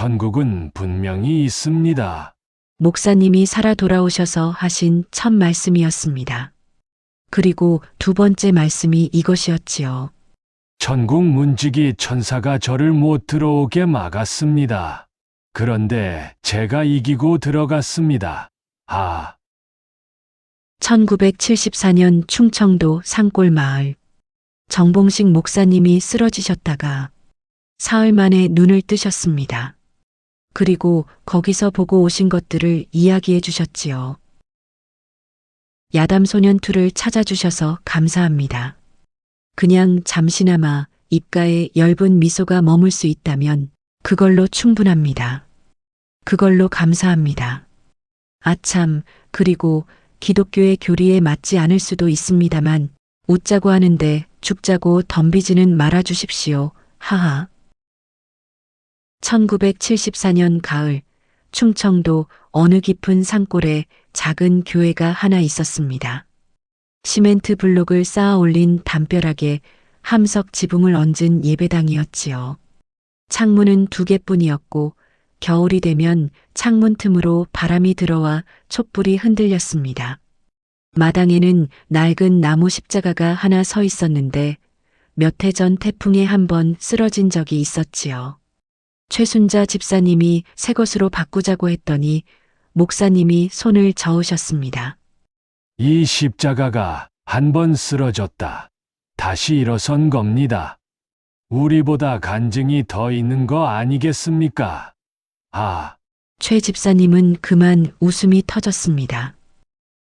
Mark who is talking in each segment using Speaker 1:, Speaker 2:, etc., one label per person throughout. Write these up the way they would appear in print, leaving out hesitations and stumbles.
Speaker 1: 천국은 분명히 있습니다.
Speaker 2: 목사님이 살아 돌아오셔서 하신 첫 말씀이었습니다. 그리고 두 번째 말씀이 이것이었지요.
Speaker 1: 천국 문지기 천사가 저를 못 들어오게 막았습니다. 그런데 제가 이기고 들어갔습니다.
Speaker 2: 1974년 충청도 산골 마을. 정봉식 목사님이 쓰러지셨다가 사흘 만에 눈을 뜨셨습니다. 그리고 거기서 보고 오신 것들을 이야기해 주셨지요. 야담소년2를 찾아주셔서 감사합니다. 그냥 잠시나마 입가에 엷은 미소가 머물 수 있다면 그걸로 충분합니다. 그걸로 감사합니다. 아참, 그리고 기독교의 교리에 맞지 않을 수도 있습니다만 웃자고 하는데 죽자고 덤비지는 말아 주십시오. 하하. 1974년 가을, 충청도 어느 깊은 산골에 작은 교회가 하나 있었습니다. 시멘트 블록을 쌓아 올린 담벼락에 함석 지붕을 얹은 예배당이었지요. 창문은 2개뿐이었고 겨울이 되면 창문 틈으로 바람이 들어와 촛불이 흔들렸습니다. 마당에는 낡은 나무 십자가가 하나 서 있었는데 몇 해 전 태풍에 한번 쓰러진 적이 있었지요. 최순자 집사님이 새 것으로 바꾸자고 했더니 목사님이 손을 저으셨습니다.
Speaker 1: 이 십자가가 한 번 쓰러졌다. 다시 일어선 겁니다. 우리보다 간증이 더 있는 거 아니겠습니까?
Speaker 2: 최 집사님은 그만 웃음이 터졌습니다.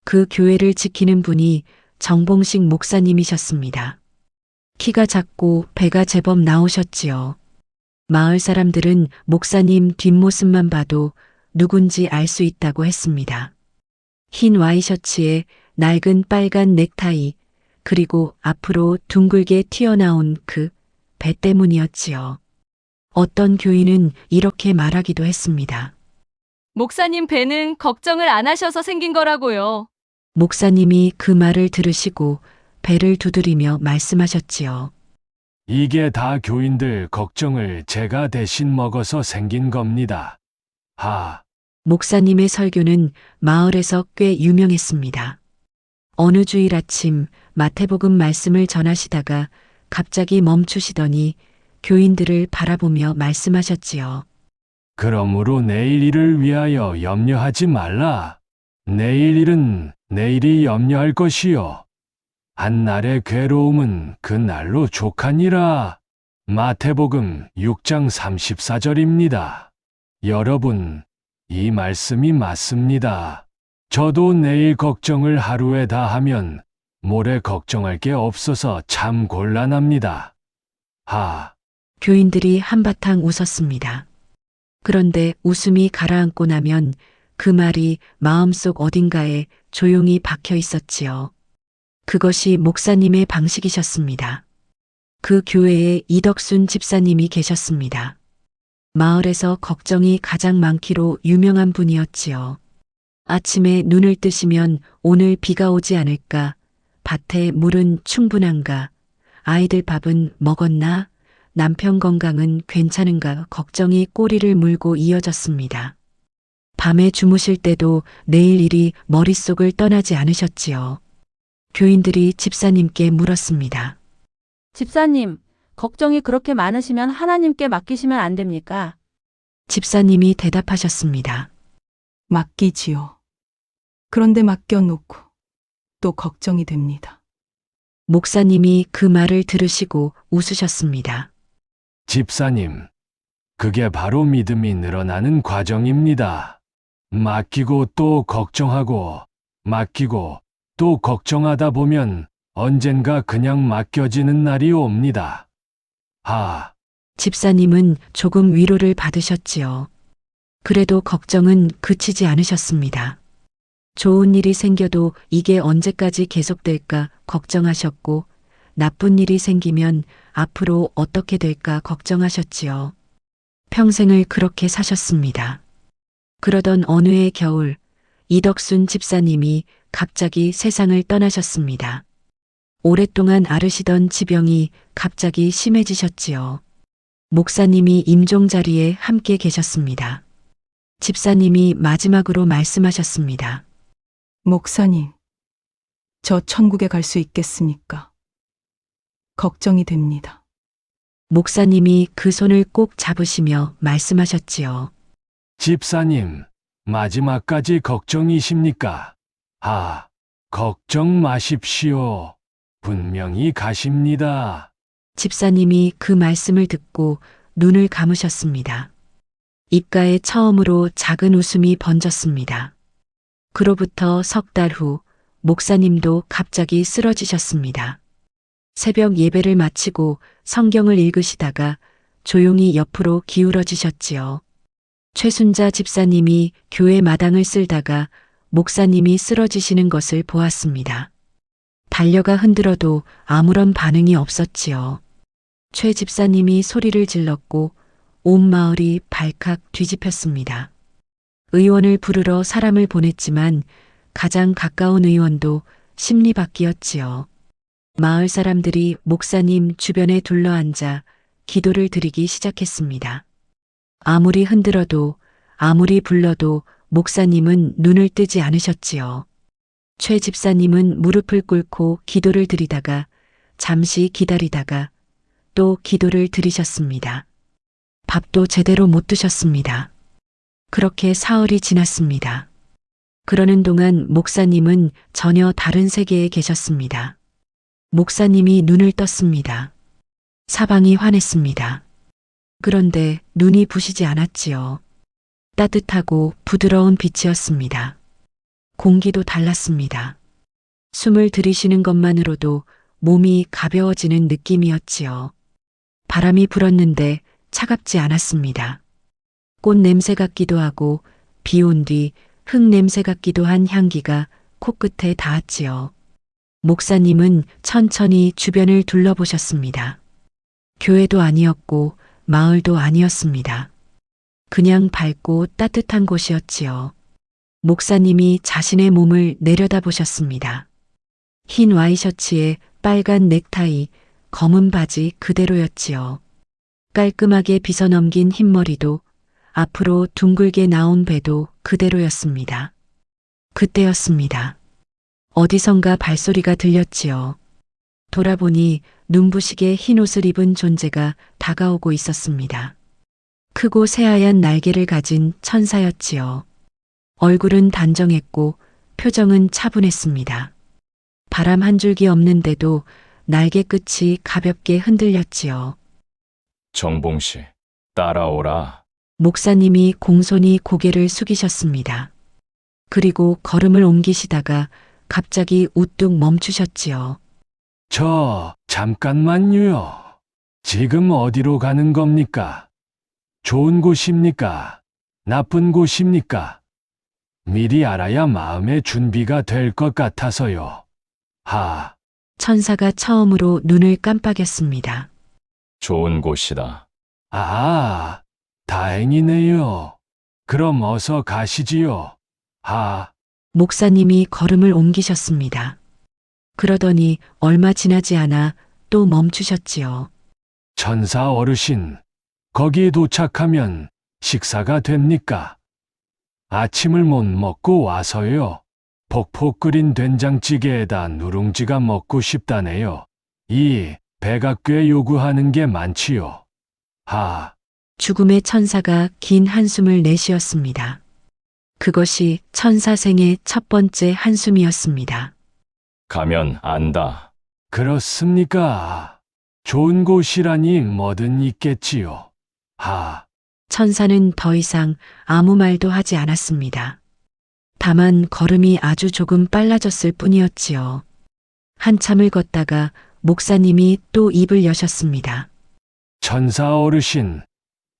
Speaker 2: 그 교회를 지키는 분이 정봉식 목사님이셨습니다. 키가 작고 배가 제법 나오셨지요. 마을 사람들은 목사님 뒷모습만 봐도 누군지 알 수 있다고 했습니다. 흰 와이셔츠에 낡은 빨간 넥타이, 그리고 앞으로 둥글게 튀어나온 그 배 때문이었지요. 어떤 교인은 이렇게 말하기도 했습니다.
Speaker 3: 목사님 배는 걱정을 안 하셔서 생긴 거라고요.
Speaker 2: 목사님이 그 말을 들으시고 배를 두드리며 말씀하셨지요.
Speaker 1: 이게 다 교인들 걱정을 제가 대신 먹어서 생긴 겁니다.
Speaker 2: 목사님의 설교는 마을에서 꽤 유명했습니다. 어느 주일 아침 마태복음 말씀을 전하시다가 갑자기 멈추시더니 교인들을 바라보며 말씀하셨지요.
Speaker 1: 그러므로 내일 일을 위하여 염려하지 말라. 내일 일은 내일이 염려할 것이요. 한날의 괴로움은 그 날로 족하니라. 마태복음 6장 34절입니다. 여러분, 이 말씀이 맞습니다. 저도 내일 걱정을 하루에 다 하면 모레 걱정할 게 없어서 참 곤란합니다.
Speaker 2: 교인들이 한바탕 웃었습니다. 그런데 웃음이 가라앉고 나면 그 말이 마음속 어딘가에 조용히 박혀 있었지요. 그것이 목사님의 방식이셨습니다. 그 교회에 이덕순 집사님이 계셨습니다. 마을에서 걱정이 가장 많기로 유명한 분이었지요. 아침에 눈을 뜨시면 오늘 비가 오지 않을까, 밭에 물은 충분한가, 아이들 밥은 먹었나, 남편 건강은 괜찮은가 걱정이 꼬리를 물고 이어졌습니다. 밤에 주무실 때도 내일 일이 머릿속을 떠나지 않으셨지요. 교인들이 집사님께 물었습니다.
Speaker 4: 집사님, 걱정이 그렇게 많으시면 하나님께 맡기시면 안 됩니까?
Speaker 2: 집사님이 대답하셨습니다.
Speaker 5: 맡기지요. 그런데 맡겨놓고 또 걱정이 됩니다.
Speaker 2: 목사님이 그 말을 들으시고 웃으셨습니다.
Speaker 1: 집사님, 그게 바로 믿음이 늘어나는 과정입니다. 맡기고 또 걱정하고, 맡기고 또 걱정하다 보면 언젠가 그냥 맡겨지는 날이 옵니다.
Speaker 2: 집사님은 조금 위로를 받으셨지요. 그래도 걱정은 그치지 않으셨습니다. 좋은 일이 생겨도 이게 언제까지 계속될까 걱정하셨고, 나쁜 일이 생기면 앞으로 어떻게 될까 걱정하셨지요. 평생을 그렇게 사셨습니다. 그러던 어느 해 겨울, 이덕순 집사님이 갑자기 세상을 떠나셨습니다. 오랫동안 앓으시던 지병이 갑자기 심해지셨지요. 목사님이 임종 자리에 함께 계셨습니다. 집사님이 마지막으로 말씀하셨습니다.
Speaker 5: 목사님, 저 천국에 갈 수 있겠습니까? 걱정이 됩니다.
Speaker 2: 목사님이 그 손을 꼭 잡으시며 말씀하셨지요.
Speaker 1: 집사님, 마지막까지 걱정이십니까? 걱정 마십시오. 분명히 가십니다.
Speaker 2: 집사님이 그 말씀을 듣고 눈을 감으셨습니다. 입가에 처음으로 작은 웃음이 번졌습니다. 그로부터 석 달 후 목사님도 갑자기 쓰러지셨습니다. 새벽 예배를 마치고 성경을 읽으시다가 조용히 옆으로 기울어지셨지요. 최순자 집사님이 교회 마당을 쓸다가 목사님이 쓰러지시는 것을 보았습니다. 달려가 흔들어도 아무런 반응이 없었지요. 최 집사님이 소리를 질렀고 온 마을이 발칵 뒤집혔습니다. 의원을 부르러 사람을 보냈지만 가장 가까운 의원도 심리밖이었지요. 마을 사람들이 목사님 주변에 둘러앉아 기도를 드리기 시작했습니다. 아무리 흔들어도 아무리 불러도 목사님은 눈을 뜨지 않으셨지요. 최 집사님은 무릎을 꿇고 기도를 드리다가 잠시 기다리다가 또 기도를 드리셨습니다. 밥도 제대로 못 드셨습니다. 그렇게 사흘이 지났습니다. 그러는 동안 목사님은 전혀 다른 세계에 계셨습니다. 목사님이 눈을 떴습니다. 사방이 환했습니다. 그런데 눈이 부시지 않았지요. 따뜻하고 부드러운 빛이었습니다. 공기도 달랐습니다. 숨을 들이쉬는 것만으로도 몸이 가벼워지는 느낌이었지요. 바람이 불었는데 차갑지 않았습니다. 꽃 냄새 같기도 하고 비 온 뒤 흙 냄새 같기도 한 향기가 코끝에 닿았지요. 목사님은 천천히 주변을 둘러보셨습니다. 교회도 아니었고 마을도 아니었습니다. 그냥 밝고 따뜻한 곳이었지요. 목사님이 자신의 몸을 내려다보셨습니다. 흰 와이셔츠에 빨간 넥타이, 검은 바지 그대로였지요. 깔끔하게 빗어넘긴 흰머리도 앞으로 둥글게 나온 배도 그대로였습니다. 그때였습니다. 어디선가 발소리가 들렸지요. 돌아보니 눈부시게 흰 옷을 입은 존재가 다가오고 있었습니다. 크고 새하얀 날개를 가진 천사였지요. 얼굴은 단정했고 표정은 차분했습니다. 바람 한 줄기 없는데도 날개 끝이 가볍게 흔들렸지요.
Speaker 6: 정봉씨, 따라오라.
Speaker 2: 목사님이 공손히 고개를 숙이셨습니다. 그리고 걸음을 옮기시다가 갑자기 우뚝 멈추셨지요.
Speaker 1: 잠깐만요. 지금 어디로 가는 겁니까? 좋은 곳입니까? 나쁜 곳입니까? 미리 알아야 마음의 준비가 될 것 같아서요.
Speaker 2: 천사가 처음으로 눈을 깜빡였습니다.
Speaker 6: 좋은 곳이다.
Speaker 1: 다행이네요. 그럼 어서 가시지요.
Speaker 2: 목사님이 걸음을 옮기셨습니다. 그러더니 얼마 지나지 않아 또 멈추셨지요.
Speaker 1: 천사 어르신, 거기 도착하면 식사가 됩니까? 아침을 못 먹고 와서요. 폭폭 끓인 된장찌개에다 누룽지가 먹고 싶다네요. 이 배가 꽤 요구하는 게 많지요.
Speaker 2: 죽음의 천사가 긴 한숨을 내쉬었습니다. 그것이 천사생의 첫 번째 한숨이었습니다.
Speaker 6: 가면 안다.
Speaker 1: 그렇습니까? 좋은 곳이라니 뭐든 있겠지요.
Speaker 2: 천사는 더 이상 아무 말도 하지 않았습니다. 다만 걸음이 아주 조금 빨라졌을 뿐이었지요. 한참을 걷다가 목사님이 또 입을 여셨습니다.
Speaker 1: 천사 어르신,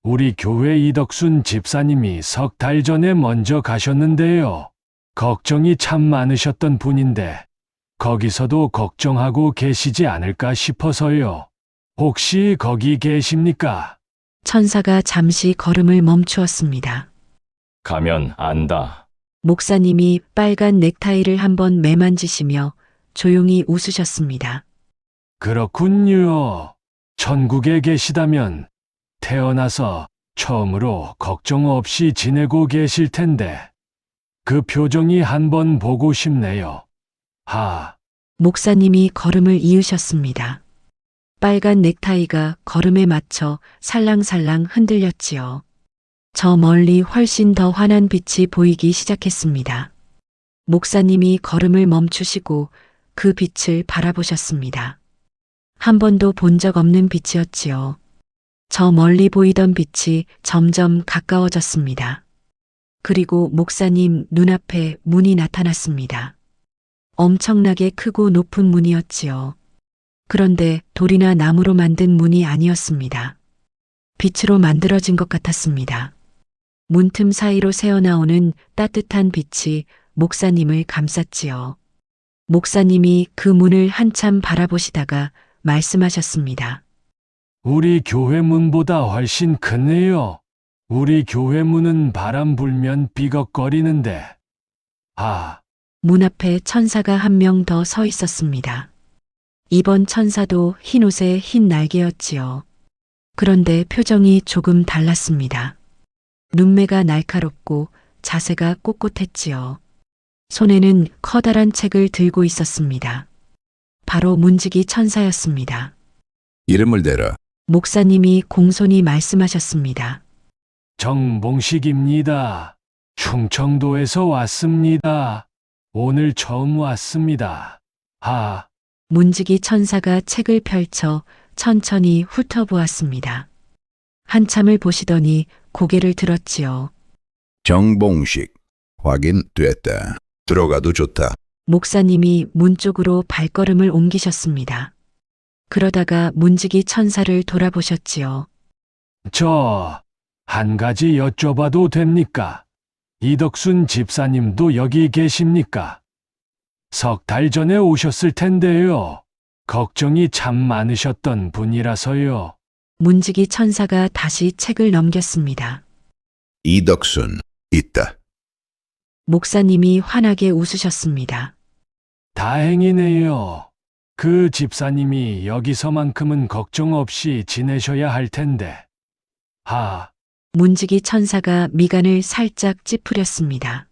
Speaker 1: 우리 교회 이덕순 집사님이 석 달 전에 먼저 가셨는데요. 걱정이 참 많으셨던 분인데 거기서도 걱정하고 계시지 않을까 싶어서요. 혹시 거기 계십니까?
Speaker 2: 천사가 잠시 걸음을 멈추었습니다.
Speaker 6: 가면 안다.
Speaker 2: 목사님이 빨간 넥타이를 한번 매만지시며 조용히 웃으셨습니다.
Speaker 1: 그렇군요. 천국에 계시다면 태어나서 처음으로 걱정 없이 지내고 계실 텐데 그 표정이 한번 보고 싶네요.
Speaker 2: 목사님이 걸음을 이으셨습니다. 빨간 넥타이가 걸음에 맞춰 살랑살랑 흔들렸지요. 저 멀리 훨씬 더 환한 빛이 보이기 시작했습니다. 목사님이 걸음을 멈추시고 그 빛을 바라보셨습니다. 한 번도 본 적 없는 빛이었지요. 저 멀리 보이던 빛이 점점 가까워졌습니다. 그리고 목사님 눈앞에 문이 나타났습니다. 엄청나게 크고 높은 문이었지요. 그런데 돌이나 나무로 만든 문이 아니었습니다. 빛으로 만들어진 것 같았습니다. 문틈 사이로 새어나오는 따뜻한 빛이 목사님을 감쌌지요. 목사님이 그 문을 한참 바라보시다가 말씀하셨습니다.
Speaker 1: 우리 교회 문보다 훨씬 크네요. 우리 교회 문은 바람 불면 삐걱거리는데.
Speaker 2: 문 앞에 천사가 한 명 더 서 있었습니다. 이번 천사도 흰 옷에 흰 날개였지요. 그런데 표정이 조금 달랐습니다. 눈매가 날카롭고 자세가 꼿꼿했지요. 손에는 커다란 책을 들고 있었습니다. 바로 문지기 천사였습니다.
Speaker 7: 이름을 대라.
Speaker 2: 목사님이 공손히 말씀하셨습니다.
Speaker 1: 정봉식입니다. 충청도에서 왔습니다. 오늘 처음 왔습니다.
Speaker 2: 문지기 천사가 책을 펼쳐 천천히 훑어보았습니다. 한참을 보시더니 고개를 들었지요.
Speaker 7: 정봉식. 확인됐다. 들어가도 좋다.
Speaker 2: 목사님이 문 쪽으로 발걸음을 옮기셨습니다. 그러다가 문지기 천사를 돌아보셨지요.
Speaker 1: 저 한 가지 여쭤봐도 됩니까? 이덕순 집사님도 여기 계십니까? 석 달 전에 오셨을 텐데요. 걱정이 참 많으셨던 분이라서요.
Speaker 2: 문지기 천사가 다시 책을 넘겼습니다.
Speaker 7: 이덕순. 있다.
Speaker 2: 목사님이 환하게 웃으셨습니다.
Speaker 1: 다행이네요. 그 집사님이 여기서만큼은 걱정 없이 지내셔야 할 텐데.
Speaker 2: 문지기 천사가 미간을 살짝 찌푸렸습니다.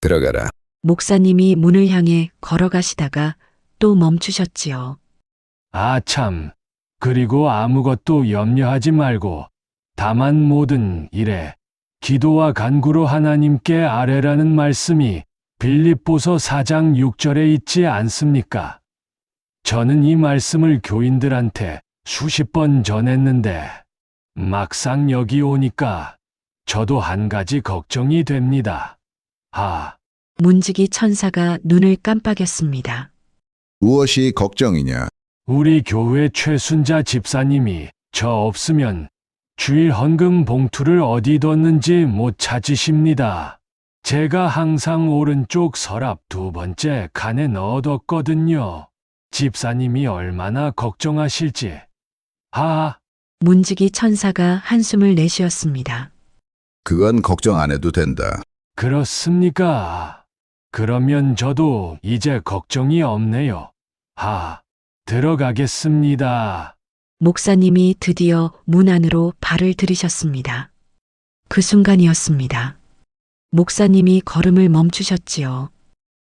Speaker 7: 들어가라.
Speaker 2: 목사님이 문을 향해 걸어가시다가 또 멈추셨지요.
Speaker 1: 참. 그리고 아무것도 염려하지 말고 다만 모든 일에 기도와 간구로 하나님께 아뢰라는 말씀이 빌립보서 4장 6절에 있지 않습니까? 저는 이 말씀을 교인들한테 수십 번 전했는데 막상 여기 오니까 저도 한 가지 걱정이 됩니다.
Speaker 2: 문지기 천사가 눈을 깜빡였습니다.
Speaker 7: 무엇이 걱정이냐?
Speaker 1: 우리 교회 최순자 집사님이 저 없으면 주일 헌금 봉투를 어디 뒀는지 못 찾으십니다. 제가 항상 오른쪽 서랍 두 번째 칸에 넣어뒀거든요. 집사님이 얼마나 걱정하실지.
Speaker 2: 문지기 천사가 한숨을 내쉬었습니다.
Speaker 7: 그건 걱정 안 해도 된다.
Speaker 1: 그렇습니까? 그러면 저도 이제 걱정이 없네요. 들어가겠습니다.
Speaker 2: 목사님이 드디어 문 안으로 발을 들이셨습니다. 그 순간이었습니다. 목사님이 걸음을 멈추셨지요.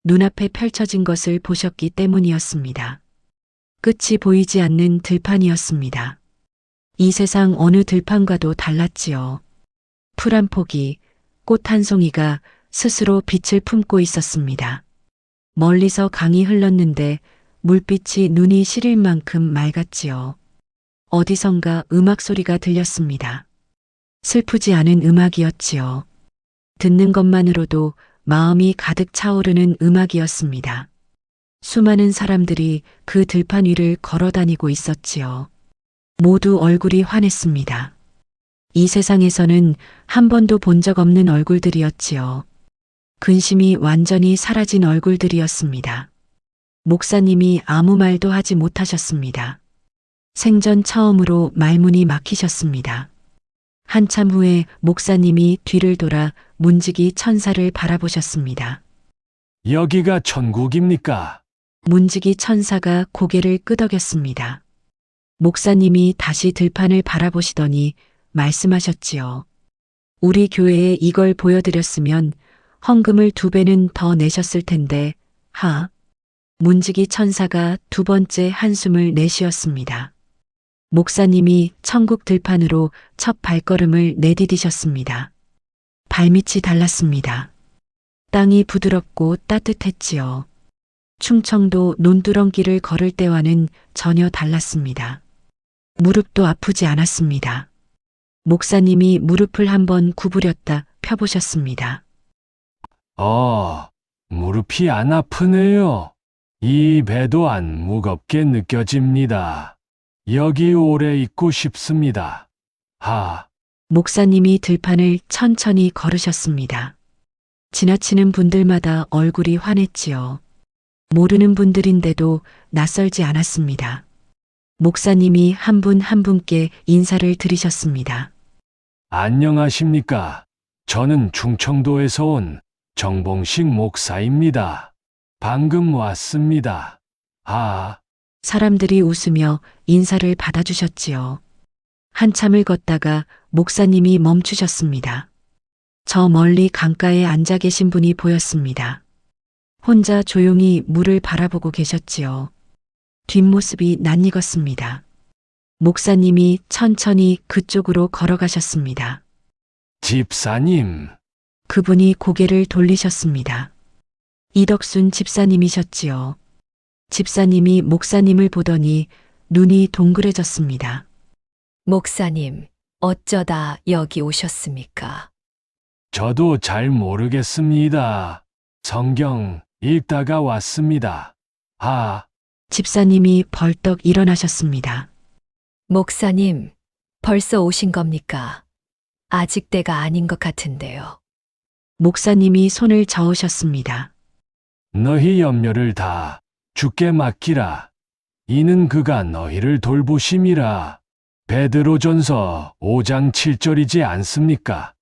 Speaker 2: 눈앞에 펼쳐진 것을 보셨기 때문이었습니다. 끝이 보이지 않는 들판이었습니다. 이 세상 어느 들판과도 달랐지요. 풀 한 포기, 꽃 한 송이가 스스로 빛을 품고 있었습니다. 멀리서 강이 흘렀는데 물빛이 눈이 시릴 만큼 맑았지요. 어디선가 음악 소리가 들렸습니다. 슬프지 않은 음악이었지요. 듣는 것만으로도 마음이 가득 차오르는 음악이었습니다. 수많은 사람들이 그 들판 위를 걸어 다니고 있었지요. 모두 얼굴이 환했습니다. 이 세상에서는 한 번도 본 적 없는 얼굴들이었지요. 근심이 완전히 사라진 얼굴들이었습니다. 목사님이 아무 말도 하지 못하셨습니다. 생전 처음으로 말문이 막히셨습니다. 한참 후에 목사님이 뒤를 돌아 문지기 천사를 바라보셨습니다.
Speaker 1: 여기가 천국입니까?
Speaker 2: 문지기 천사가 고개를 끄덕였습니다. 목사님이 다시 들판을 바라보시더니 말씀하셨지요. 우리 교회에 이걸 보여드렸으면 헌금을 2배는 더 내셨을 텐데, 문지기 천사가 두 번째 한숨을 내쉬었습니다. 목사님이 천국 들판으로 첫 발걸음을 내디디셨습니다. 발밑이 달랐습니다. 땅이 부드럽고 따뜻했지요. 충청도 논두렁길을 걸을 때와는 전혀 달랐습니다. 무릎도 아프지 않았습니다. 목사님이 무릎을 한번 구부렸다 펴보셨습니다.
Speaker 1: 무릎이 안 아프네요. 이 배도 안 무겁게 느껴집니다. 여기 오래 있고 싶습니다.
Speaker 2: 목사님이 들판을 천천히 걸으셨습니다. 지나치는 분들마다 얼굴이 환했지요. 모르는 분들인데도 낯설지 않았습니다. 목사님이 한 분 한 분께 인사를 드리셨습니다.
Speaker 1: 안녕하십니까. 저는 충청도에서 온 정봉식 목사입니다. 방금 왔습니다.
Speaker 2: 사람들이 웃으며 인사를 받아주셨지요. 한참을 걷다가 목사님이 멈추셨습니다. 저 멀리 강가에 앉아 계신 분이 보였습니다. 혼자 조용히 물을 바라보고 계셨지요. 뒷모습이 낯익었습니다. 목사님이 천천히 그쪽으로 걸어가셨습니다.
Speaker 1: 집사님,
Speaker 2: 그분이 고개를 돌리셨습니다. 이덕순 집사님이셨지요. 집사님이 목사님을 보더니 눈이 동그래졌습니다.
Speaker 8: 목사님, 어쩌다 여기 오셨습니까?
Speaker 1: 저도 잘 모르겠습니다. 성경 읽다가 왔습니다.
Speaker 2: 집사님이 벌떡 일어나셨습니다.
Speaker 8: 목사님, 벌써 오신 겁니까? 아직 때가 아닌 것 같은데요.
Speaker 2: 목사님이 손을 저으셨습니다.
Speaker 1: 너희 염려를 다 주께 맡기라. 이는 그가 너희를 돌보심이라. 베드로전서 5장 7절이지 않습니까?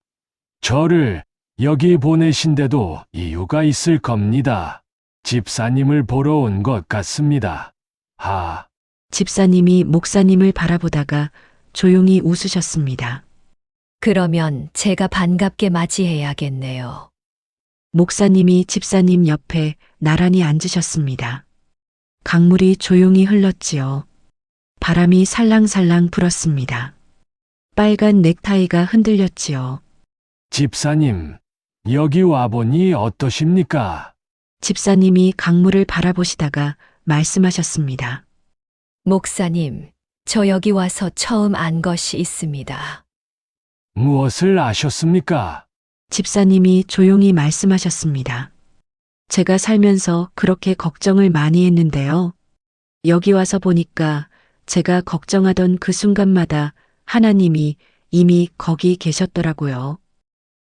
Speaker 1: 저를 여기 보내신데도 이유가 있을 겁니다. 집사님을 보러 온 것 같습니다.
Speaker 2: 집사님이 목사님을 바라보다가 조용히 웃으셨습니다.
Speaker 8: 그러면 제가 반갑게 맞이해야겠네요.
Speaker 2: 목사님이 집사님 옆에 나란히 앉으셨습니다. 강물이 조용히 흘렀지요. 바람이 살랑살랑 불었습니다. 빨간 넥타이가 흔들렸지요.
Speaker 1: 집사님, 여기 와보니 어떠십니까?
Speaker 2: 집사님이 강물을 바라보시다가 말씀하셨습니다.
Speaker 8: 목사님, 저 여기 와서 처음 안 것이 있습니다.
Speaker 1: 무엇을 아셨습니까?
Speaker 2: 집사님이 조용히 말씀하셨습니다. 제가 살면서 그렇게 걱정을 많이 했는데요. 여기 와서 보니까 제가 걱정하던 그 순간마다 하나님이 이미 거기 계셨더라고요.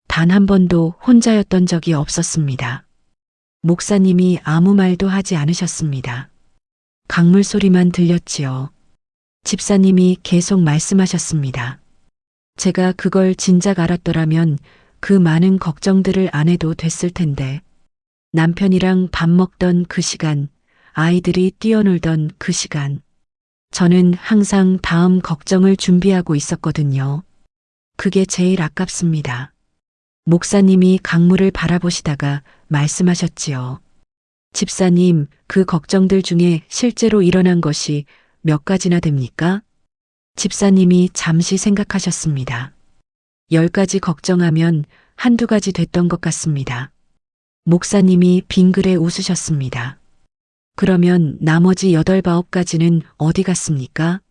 Speaker 2: 단 한 번도 혼자였던 적이 없었습니다. 목사님이 아무 말도 하지 않으셨습니다. 강물 소리만 들렸지요. 집사님이 계속 말씀하셨습니다. 제가 그걸 진작 알았더라면 그 많은 걱정들을 안 해도 됐을 텐데. 남편이랑 밥 먹던 그 시간, 아이들이 뛰어놀던 그 시간. 저는 항상 다음 걱정을 준비하고 있었거든요. 그게 제일 아깝습니다. 목사님이 강물을 바라보시다가 말씀하셨지요. 집사님, 그 걱정들 중에 실제로 일어난 것이 몇 가지나 됩니까? 집사님이 잠시 생각하셨습니다. 10가지 걱정하면 한두 가지 됐던 것 같습니다. 목사님이 빙그레 웃으셨습니다. 그러면 나머지 8, 9가지는 어디 갔습니까?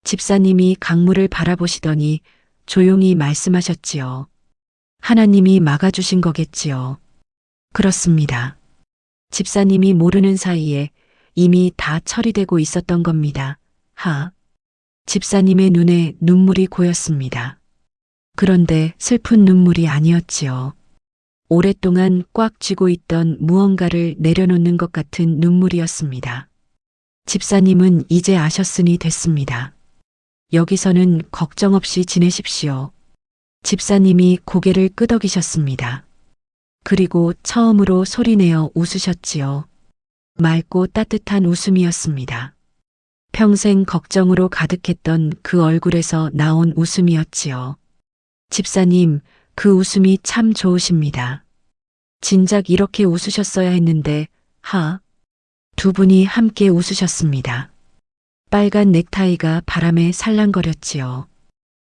Speaker 2: 집사님이 강물을 바라보시더니 조용히 말씀하셨지요. 하나님이 막아주신 거겠지요. 그렇습니다. 집사님이 모르는 사이에 이미 다 처리되고 있었던 겁니다. 집사님의 눈에 눈물이 고였습니다. 그런데 슬픈 눈물이 아니었지요. 오랫동안 꽉 쥐고 있던 무언가를 내려놓는 것 같은 눈물이었습니다. 집사님은 이제 아셨으니 됐습니다. 여기서는 걱정 없이 지내십시오. 집사님이 고개를 끄덕이셨습니다. 그리고 처음으로 소리내어 웃으셨지요. 맑고 따뜻한 웃음이었습니다. 평생 걱정으로 가득했던 그 얼굴에서 나온 웃음이었지요. 집사님, 그 웃음이 참 좋으십니다. 진작 이렇게 웃으셨어야 했는데, 두 분이 함께 웃으셨습니다. 빨간 넥타이가 바람에 살랑거렸지요.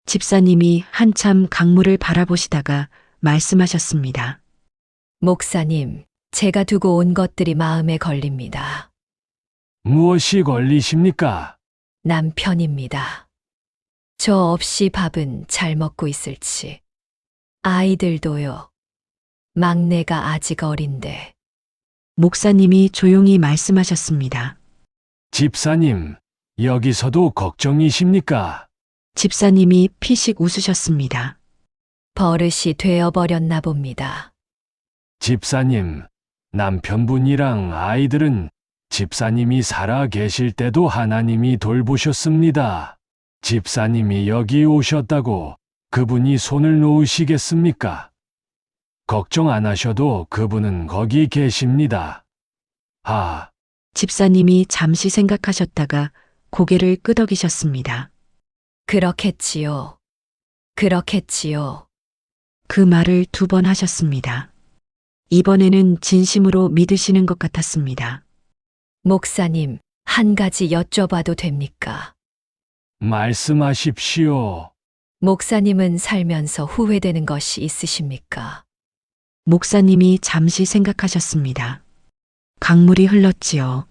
Speaker 2: 집사님이 한참 강물을 바라보시다가 말씀하셨습니다.
Speaker 8: 목사님, 제가 두고 온 것들이 마음에 걸립니다.
Speaker 1: 무엇이 걸리십니까?
Speaker 8: 남편입니다. 저 없이 밥은 잘 먹고 있을지. 아이들도요. 막내가 아직 어린데.
Speaker 2: 목사님이 조용히 말씀하셨습니다.
Speaker 1: 집사님, 여기서도 걱정이십니까?
Speaker 2: 집사님이 피식 웃으셨습니다.
Speaker 8: 버릇이 되어버렸나 봅니다.
Speaker 1: 집사님, 남편분이랑 아이들은 집사님이 살아 계실 때도 하나님이 돌보셨습니다. 집사님이 여기 오셨다고 그분이 손을 놓으시겠습니까? 걱정 안 하셔도 그분은 거기 계십니다.
Speaker 2: 집사님이 잠시 생각하셨다가 고개를 끄덕이셨습니다.
Speaker 8: 그렇겠지요. 그렇겠지요.
Speaker 2: 그 말을 2번 하셨습니다. 이번에는 진심으로 믿으시는 것 같았습니다.
Speaker 8: 목사님, 한 가지 여쭤봐도 됩니까?
Speaker 1: 말씀하십시오.
Speaker 8: 목사님은 살면서 후회되는 것이 있으십니까?
Speaker 2: 목사님이 잠시 생각하셨습니다. 강물이 흘렀지요.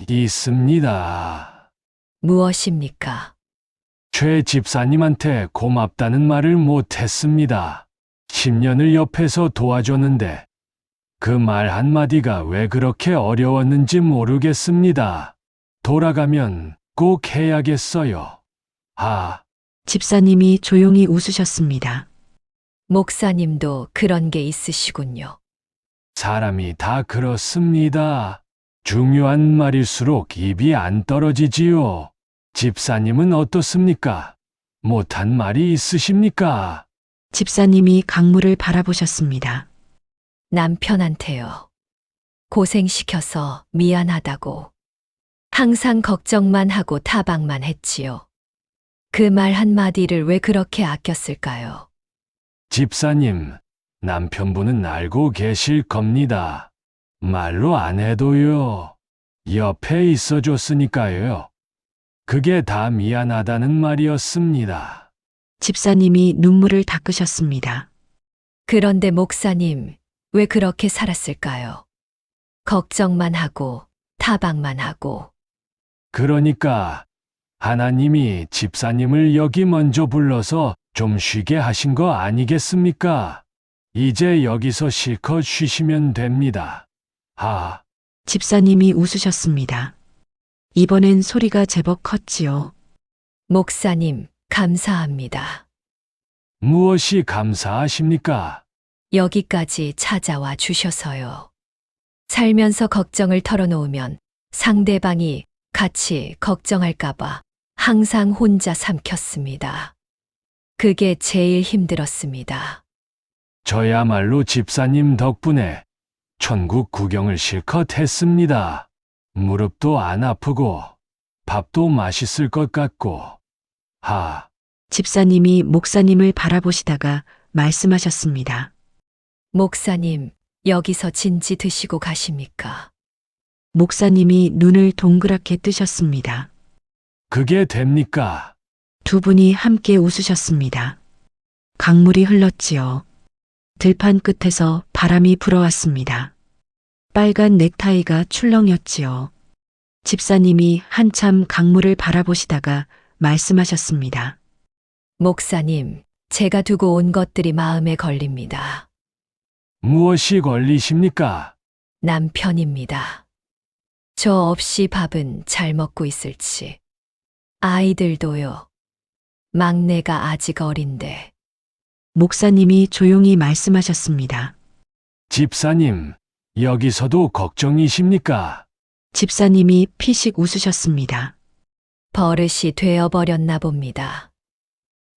Speaker 1: 있습니다.
Speaker 8: 무엇입니까?
Speaker 1: 최 집사님한테 고맙다는 말을 못했습니다. 10년을 옆에서 도와줬는데 그 말 한마디가 왜 그렇게 어려웠는지 모르겠습니다. 돌아가면 꼭 해야겠어요.
Speaker 2: 집사님이 조용히 웃으셨습니다.
Speaker 8: 목사님도 그런 게 있으시군요.
Speaker 1: 사람이 다 그렇습니다. 중요한 말일수록 입이 안 떨어지지요. 집사님은 어떻습니까? 못한 말이 있으십니까?
Speaker 2: 집사님이 강물을 바라보셨습니다.
Speaker 8: 남편한테요. 고생시켜서 미안하다고. 항상 걱정만 하고 타박만 했지요. 그 말 한마디를 왜 그렇게 아꼈을까요?
Speaker 1: 집사님, 남편분은 알고 계실 겁니다. 말로 안 해도요. 옆에 있어줬으니까요. 그게 다 미안하다는 말이었습니다.
Speaker 2: 집사님이 눈물을 닦으셨습니다.
Speaker 8: 그런데 목사님, 왜 그렇게 살았을까요? 걱정만 하고, 타박만 하고.
Speaker 1: 그러니까 하나님이 집사님을 여기 먼저 불러서 좀 쉬게 하신 거 아니겠습니까? 이제 여기서 실컷 쉬시면 됩니다.
Speaker 2: 집사님이 웃으셨습니다. 이번엔 소리가 제법 컸지요.
Speaker 8: 목사님, 감사합니다.
Speaker 1: 무엇이 감사하십니까?
Speaker 8: 여기까지 찾아와 주셔서요. 살면서 걱정을 털어놓으면 상대방이 같이 걱정할까봐 항상 혼자 삼켰습니다. 그게 제일 힘들었습니다.
Speaker 1: 저야말로 집사님 덕분에 천국 구경을 실컷 했습니다. 무릎도 안 아프고 밥도 맛있을 것 같고.
Speaker 2: 집사님이 목사님을 바라보시다가 말씀하셨습니다.
Speaker 8: 목사님, 여기서 진지 드시고 가십니까?
Speaker 2: 목사님이 눈을 동그랗게 뜨셨습니다.
Speaker 1: 그게 됩니까?
Speaker 2: 2분이 함께 웃으셨습니다. 강물이 흘렀지요. 들판 끝에서 바람이 불어왔습니다. 빨간 넥타이가 출렁였지요. 집사님이 한참 강물을 바라보시다가 말씀하셨습니다.
Speaker 8: 목사님, 제가 두고 온 것들이 마음에 걸립니다.
Speaker 1: 무엇이 걸리십니까?
Speaker 8: 남편입니다. 저 없이 밥은 잘 먹고 있을지. 아이들도요. 막내가 아직 어린데.
Speaker 2: 목사님이 조용히 말씀하셨습니다.
Speaker 1: 집사님, 여기서도 걱정이십니까?
Speaker 2: 집사님이 피식 웃으셨습니다.
Speaker 8: 버릇이 되어버렸나 봅니다.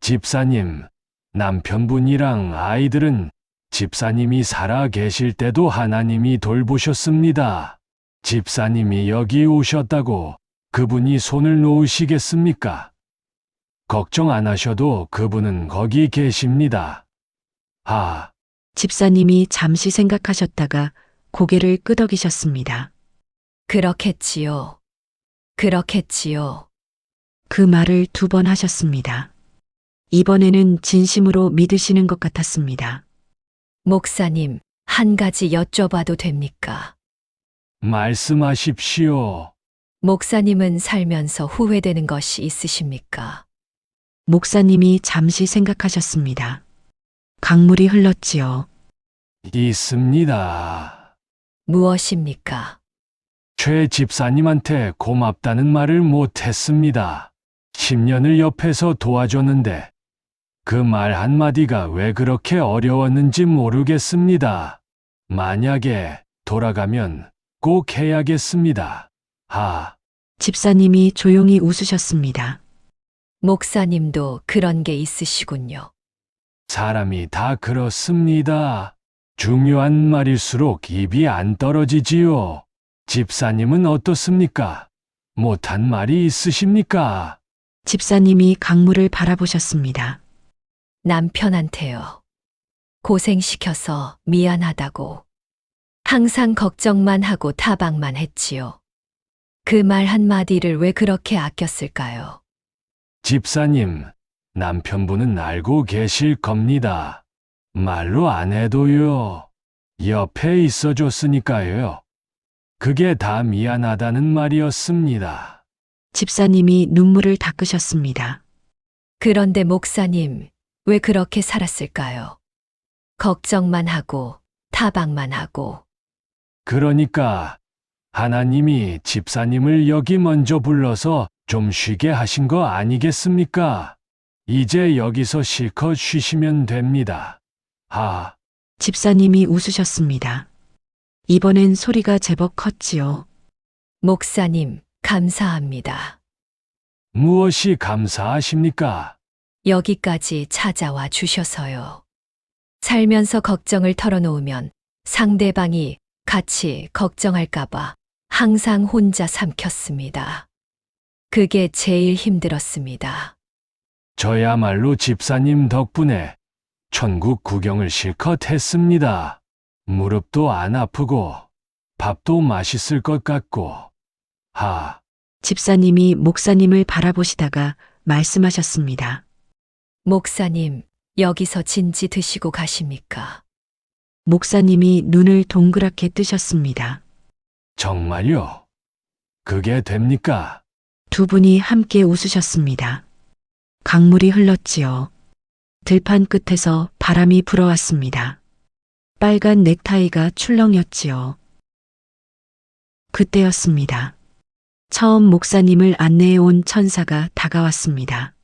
Speaker 1: 집사님, 남편분이랑 아이들은 집사님이 살아 계실 때도 하나님이 돌보셨습니다. 집사님이 여기 오셨다고 그분이 손을 놓으시겠습니까? 걱정 안 하셔도 그분은 거기 계십니다. 아,
Speaker 2: 집사님이 잠시 생각하셨다가 고개를 끄덕이셨습니다.
Speaker 8: 그렇겠지요. 그렇겠지요.
Speaker 2: 그 말을 2번 하셨습니다. 이번에는 진심으로 믿으시는 것 같았습니다.
Speaker 8: 목사님, 한 가지 여쭤봐도 됩니까?
Speaker 1: 말씀하십시오.
Speaker 8: 목사님은 살면서 후회되는 것이 있으십니까?
Speaker 2: 목사님이 잠시 생각하셨습니다. 강물이 흘렀지요.
Speaker 1: 있습니다.
Speaker 8: 무엇입니까?
Speaker 1: 최 집사님한테 고맙다는 말을 못했습니다. 10년을 옆에서 도와줬는데 그 말 한마디가 왜 그렇게 어려웠는지 모르겠습니다. 만약에 돌아가면 꼭 해야겠습니다.
Speaker 2: 집사님이 조용히 웃으셨습니다.
Speaker 8: 목사님도 그런 게 있으시군요.
Speaker 1: 사람이 다 그렇습니다. 중요한 말일수록 입이 안 떨어지지요. 집사님은 어떻습니까? 못한 말이 있으십니까?
Speaker 2: 집사님이 강물을 바라보셨습니다.
Speaker 8: 남편한테요. 고생시켜서 미안하다고. 항상 걱정만 하고 타박만 했지요. 그 말 한마디를 왜 그렇게 아꼈을까요?
Speaker 1: 집사님, 남편분은 알고 계실 겁니다. 말로 안 해도요. 옆에 있어줬으니까요. 그게 다 미안하다는 말이었습니다.
Speaker 2: 집사님이 눈물을 닦으셨습니다.
Speaker 8: 그런데 목사님, 왜 그렇게 살았을까요? 걱정만 하고, 타박만 하고.
Speaker 1: 그러니까 하나님이 집사님을 여기 먼저 불러서 좀 쉬게 하신 거 아니겠습니까? 이제 여기서 실컷 쉬시면 됩니다.
Speaker 2: 집사님이 웃으셨습니다. 이번엔 소리가 제법 컸지요.
Speaker 8: 목사님, 감사합니다.
Speaker 1: 무엇이 감사하십니까?
Speaker 8: 여기까지 찾아와 주셔서요. 살면서 걱정을 털어놓으면 상대방이 같이 걱정할까봐 항상 혼자 삼켰습니다. 그게 제일 힘들었습니다.
Speaker 1: 저야말로 집사님 덕분에 천국 구경을 실컷 했습니다. 무릎도 안 아프고 밥도 맛있을 것 같고.
Speaker 2: 집사님이 목사님을 바라보시다가 말씀하셨습니다.
Speaker 8: 목사님, 여기서 진지 드시고 가십니까?
Speaker 2: 목사님이 눈을 동그랗게 뜨셨습니다.
Speaker 1: 정말요? 그게 됩니까?
Speaker 2: 2분이 함께 웃으셨습니다. 강물이 흘렀지요. 들판 끝에서 바람이 불어왔습니다. 빨간 넥타이가 출렁였지요. 그때였습니다. 처음 목사님을 안내해 온 천사가 다가왔습니다.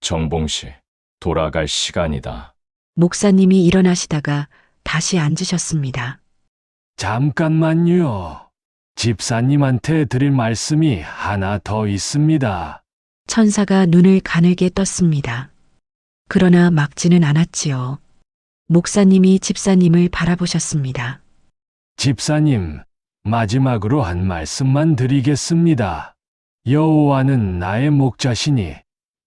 Speaker 6: 정봉씨, 돌아갈 시간이다.
Speaker 2: 목사님이 일어나시다가 다시 앉으셨습니다.
Speaker 1: 잠깐만요. 집사님한테 드릴 말씀이 하나 더 있습니다.
Speaker 2: 천사가 눈을 가늘게 떴습니다. 그러나 막지는 않았지요. 목사님이 집사님을 바라보셨습니다.
Speaker 1: 집사님, 마지막으로 한 말씀만 드리겠습니다. 여호와는 나의 목자시니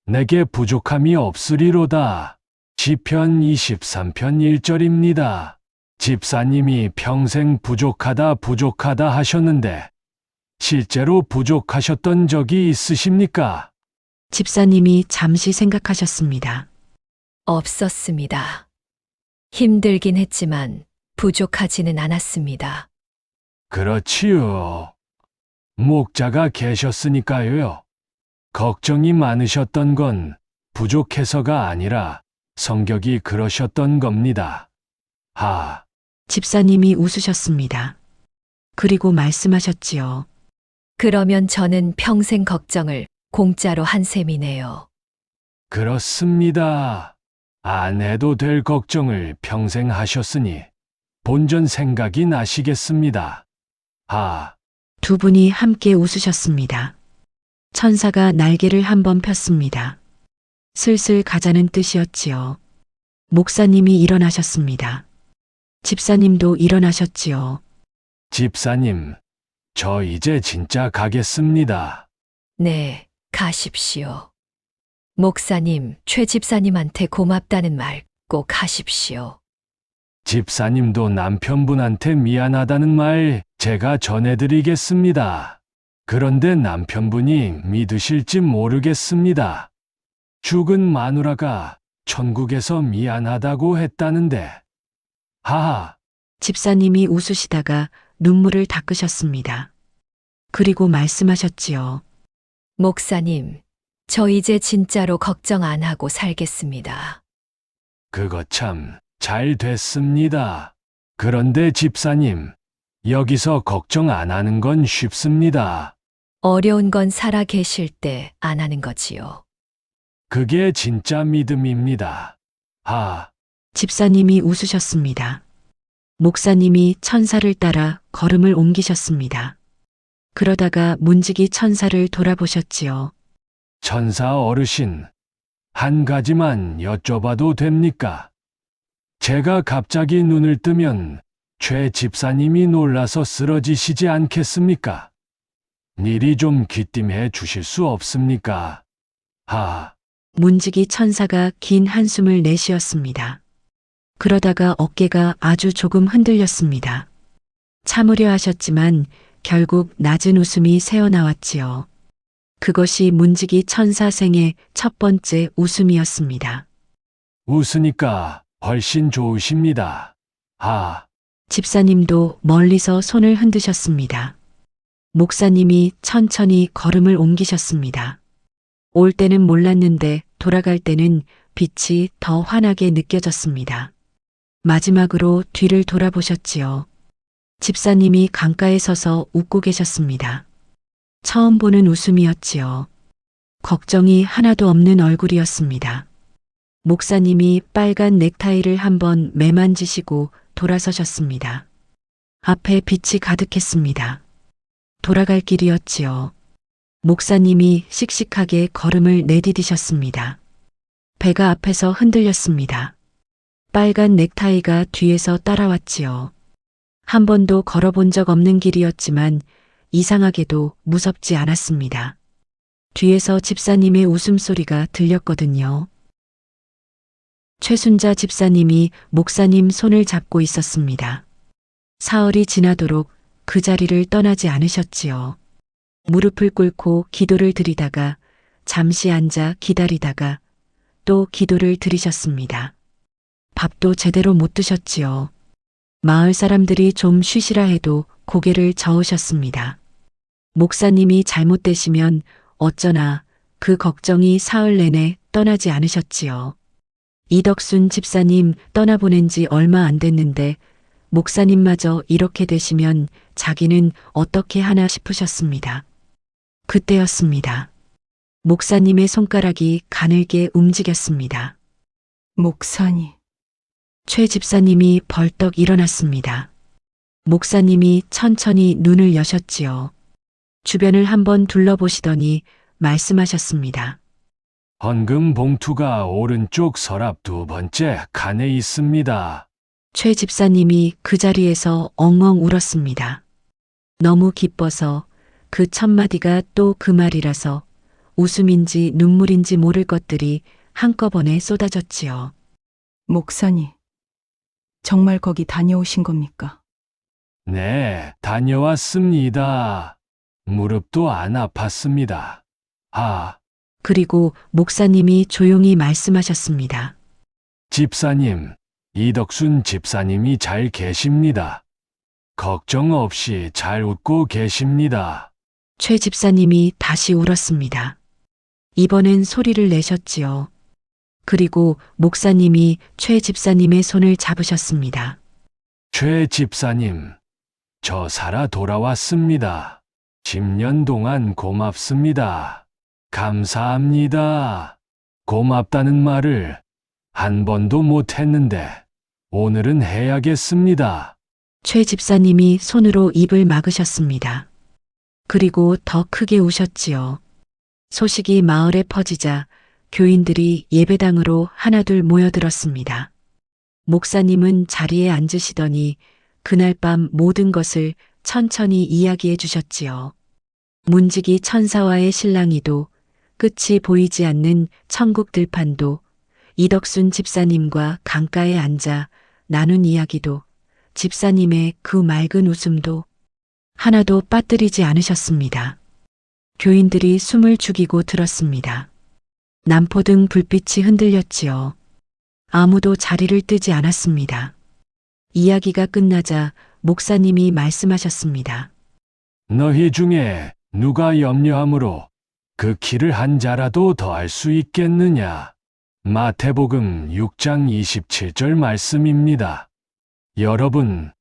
Speaker 1: 내게 부족함이 없으리로다. 시편 23편 1절입니다. 집사님이 평생 부족하다 하셨는데 실제로 부족하셨던 적이 있으십니까?
Speaker 2: 집사님이 잠시 생각하셨습니다.
Speaker 8: 없었습니다. 힘들긴 했지만 부족하지는 않았습니다.
Speaker 1: 그렇지요. 목자가 계셨으니까요. 걱정이 많으셨던 건 부족해서가 아니라 성격이 그러셨던 겁니다.
Speaker 2: 집사님이 웃으셨습니다. 그리고 말씀하셨지요.
Speaker 8: 그러면 저는 평생 걱정을 공짜로 한 셈이네요.
Speaker 1: 그렇습니다. 안 해도 될 걱정을 평생 하셨으니 본전 생각이 나시겠습니다.
Speaker 2: 2분이 함께 웃으셨습니다. 천사가 날개를 한번 폈습니다. 슬슬 가자는 뜻이었지요. 목사님이 일어나셨습니다. 집사님도 일어나셨지요.
Speaker 1: 집사님, 저 이제 진짜 가겠습니다.
Speaker 8: 네, 가십시오. 목사님, 최 집사님한테 고맙다는 말 꼭 하십시오.
Speaker 1: 집사님도 남편분한테 미안하다는 말 제가 전해드리겠습니다. 그런데 남편분이 믿으실지 모르겠습니다. 죽은 마누라가 천국에서 미안하다고 했다는데. 하하.
Speaker 2: 집사님이 웃으시다가 눈물을 닦으셨습니다. 그리고 말씀하셨지요.
Speaker 8: 목사님, 저 이제 진짜로 걱정 안 하고 살겠습니다.
Speaker 1: 그거 참 잘 됐습니다. 그런데 집사님, 여기서 걱정 안 하는 건 쉽습니다.
Speaker 8: 어려운 건 살아 계실 때 안 하는 거지요.
Speaker 1: 그게 진짜 믿음입니다. 아,
Speaker 2: 집사님이 웃으셨습니다. 목사님이 천사를 따라 걸음을 옮기셨습니다. 그러다가 문지기 천사를 돌아보셨지요.
Speaker 1: 천사 어르신, 한 가지만 여쭤봐도 됩니까? 제가 갑자기 눈을 뜨면 최 집사님이 놀라서 쓰러지시지 않겠습니까? 미리 좀 귀띔해 주실 수 없습니까?
Speaker 2: 문지기 천사가 긴 한숨을 내쉬었습니다. 그러다가 어깨가 아주 조금 흔들렸습니다. 참으려 하셨지만 결국 낮은 웃음이 새어나왔지요. 그것이 문지기 천사 생의 첫 번째 웃음이었습니다.
Speaker 1: 웃으니까 훨씬 좋으십니다.
Speaker 2: 집사님도 멀리서 손을 흔드셨습니다. 목사님이 천천히 걸음을 옮기셨습니다. 올 때는 몰랐는데 돌아갈 때는 빛이 더 환하게 느껴졌습니다. 마지막으로 뒤를 돌아보셨지요. 집사님이 강가에 서서 웃고 계셨습니다. 처음 보는 웃음이었지요. 걱정이 하나도 없는 얼굴이었습니다. 목사님이 빨간 넥타이를 한번 매만지시고 돌아서셨습니다. 앞에 빛이 가득했습니다. 돌아갈 길이었지요. 목사님이 씩씩하게 걸음을 내디디셨습니다. 배가 앞에서 흔들렸습니다. 빨간 넥타이가 뒤에서 따라왔지요. 한 번도 걸어본 적 없는 길이었지만 이상하게도 무섭지 않았습니다. 뒤에서 집사님의 웃음소리가 들렸거든요. 최순자 집사님이 목사님 손을 잡고 있었습니다. 사흘이 지나도록 그 자리를 떠나지 않으셨지요. 무릎을 꿇고 기도를 드리다가 잠시 앉아 기다리다가 또 기도를 드리셨습니다. 밥도 제대로 못 드셨지요. 마을 사람들이 좀 쉬시라 해도 고개를 저으셨습니다. 목사님이 잘못되시면 어쩌나 그 걱정이 사흘 내내 떠나지 않으셨지요. 이덕순 집사님 떠나보낸 지 얼마 안 됐는데 목사님마저 이렇게 되시면 자기는 어떻게 하나 싶으셨습니다. 그때였습니다. 목사님의 손가락이 가늘게 움직였습니다.
Speaker 5: 목사님,
Speaker 2: 최 집사님이 벌떡 일어났습니다. 목사님이 천천히 눈을 여셨지요. 주변을 한번 둘러보시더니 말씀하셨습니다.
Speaker 1: 헌금 봉투가 오른쪽 서랍 두 번째 칸에 있습니다.
Speaker 2: 최 집사님이 그 자리에서 엉엉 울었습니다. 너무 기뻐서 그 첫 마디가 또 그 말이라서 웃음인지 눈물인지 모를 것들이 한꺼번에 쏟아졌지요.
Speaker 5: 목사님, 정말 거기 다녀오신 겁니까?
Speaker 1: 네, 다녀왔습니다. 무릎도 안 아팠습니다.
Speaker 2: 그리고 목사님이 조용히 말씀하셨습니다.
Speaker 1: 집사님, 이덕순 집사님이 잘 계십니다. 걱정 없이 잘 웃고 계십니다.
Speaker 2: 최 집사님이 다시 울었습니다. 이번엔 소리를 내셨지요. 그리고 목사님이 최 집사님의 손을 잡으셨습니다.
Speaker 1: 최 집사님, 저 살아 돌아왔습니다. 10년 동안 고맙습니다. 감사합니다. 고맙다는 말을 한 번도 못 했는데 오늘은 해야겠습니다.
Speaker 2: 최 집사님이 손으로 입을 막으셨습니다. 그리고 더 크게 우셨지요. 소식이 마을에 퍼지자 교인들이 예배당으로 하나둘 모여들었습니다. 목사님은 자리에 앉으시더니 그날 밤 모든 것을 천천히 이야기해 주셨지요. 문지기 천사와의 신랑이도 끝이 보이지 않는 천국 들판도 이덕순 집사님과 강가에 앉아 나눈 이야기도 집사님의 그 맑은 웃음도 하나도 빠뜨리지 않으셨습니다. 교인들이 숨을 죽이고 들었습니다. 남포등 불빛이 흔들렸지요. 아무도 자리를 뜨지 않았습니다. 이야기가 끝나자 목사님이 말씀하셨습니다.
Speaker 1: 너희 중에 누가 염려함으로 그 길을 한 자라도 더할 수 있겠느냐? 마태복음 6장 27절 말씀입니다. 여러분,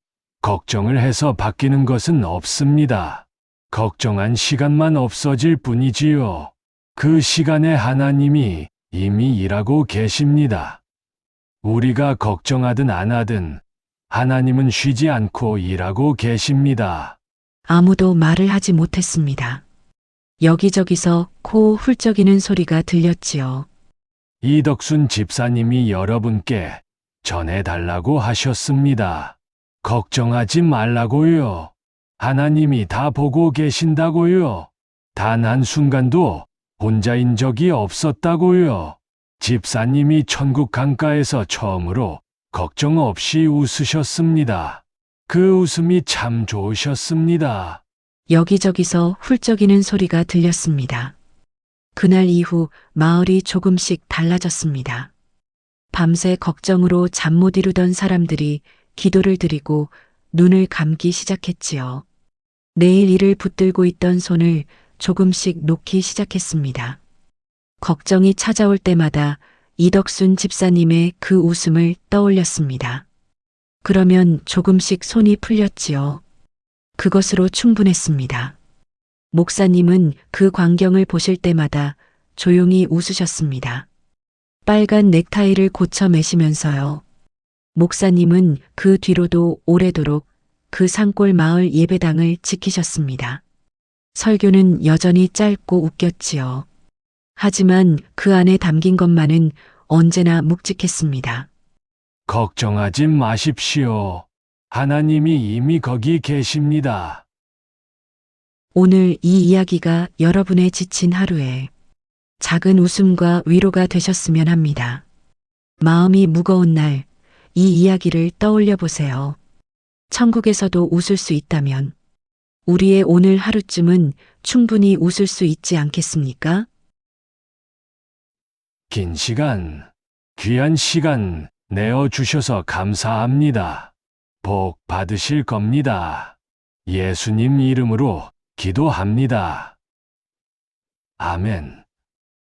Speaker 1: 걱정을 해서 바뀌는 것은 없습니다. 걱정한 시간만 없어질 뿐이지요. 그 시간에 하나님이 이미 일하고 계십니다. 우리가 걱정하든 안 하든 하나님은 쉬지 않고 일하고 계십니다.
Speaker 2: 아무도 말을 하지 못했습니다. 여기저기서 코 훌쩍이는 소리가 들렸지요.
Speaker 1: 이덕순 집사님이 여러분께 전해달라고 하셨습니다. 걱정하지 말라고요. 하나님이 다 보고 계신다고요. 단 한순간도 혼자인 적이 없었다고요. 집사님이 천국 강가에서 처음으로 걱정 없이 웃으셨습니다. 그 웃음이 참 좋으셨습니다.
Speaker 2: 여기저기서 훌쩍이는 소리가 들렸습니다. 그날 이후 마을이 조금씩 달라졌습니다. 밤새 걱정으로 잠 못 이루던 사람들이 기도를 드리고 눈을 감기 시작했지요. 내일 일을 붙들고 있던 손을 조금씩 놓기 시작했습니다. 걱정이 찾아올 때마다 이덕순 집사님의 그 웃음을 떠올렸습니다. 그러면 조금씩 손이 풀렸지요. 그것으로 충분했습니다. 목사님은 그 광경을 보실 때마다 조용히 웃으셨습니다. 빨간 넥타이를 고쳐 매시면서요. 목사님은 그 뒤로도 오래도록 그 산골 마을 예배당을 지키셨습니다. 설교는 여전히 짧고 웃겼지요. 하지만 그 안에 담긴 것만은 언제나 묵직했습니다.
Speaker 1: 걱정하지 마십시오. 하나님이 이미 거기 계십니다.
Speaker 2: 오늘 이 이야기가 여러분의 지친 하루에 작은 웃음과 위로가 되셨으면 합니다. 마음이 무거운 날, 이 이야기를 떠올려 보세요. 천국에서도 웃을 수 있다면 우리의 오늘 하루쯤은 충분히 웃을 수 있지 않겠습니까?
Speaker 1: 긴 시간, 귀한 시간 내어주셔서 감사합니다. 복 받으실 겁니다. 예수님 이름으로 기도합니다. 아멘.